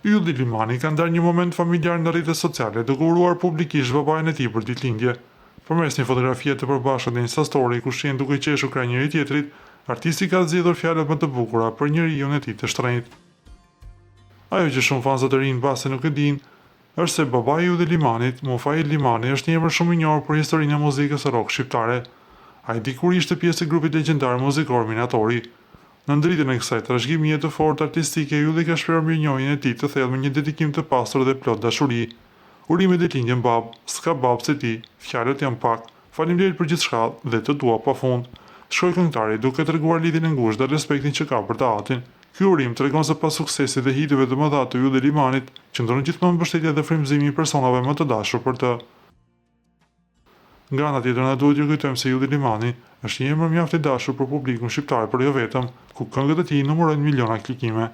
Ylli Limani ka ndarë një moment familjar në rrjetet sociale, duke uruar publikisht babain e tij për ditëlindje. Përmes një fotografie të përbashkët në Insta Story ku shihen duke qeshur krah njëri tjetrit, artisti ka zgjedhur fjalët më të bukura për njeriun e tij të shtrenjtë. Ajo që shumë fanzë të rinj base nuk e dinë, është se babai i Ylli Limanit, Mufail Limani, është një emër shumë i njohur për historinë e muzikës rock shqiptare. Ai dikur ishte pjesë e grupit legjendar muzikor Minatori. Në ndritjen e kësaj trashëgimie të fortë artistike, Ylli ka shprehur mirënjohjen e tij të thellë me një dedikim të pasur dhe plot dashuri. Urime ditëlindje bab, s'ka bab se ti, fjalët janë pak, faleminderit për gjithçka dhe të dua pafund. Shkoi këngëtari duke treguar lidhjen e ngushtë dhe respektin që ka për të atin. Ky urim tregon se pas suksesit dhe hiteve të mëdha të Ylli Limanit, qëndron gjithmonë mbështetja dhe frymëzimi i personave më të dashur për të. Nga ana tjetër, na duhet ju kujtojmë se Ylli Limani është një emër mjaft i dashur për publikun shqiptar, por jo vetëm, ku këngët e tij numërojnë miliona klikime.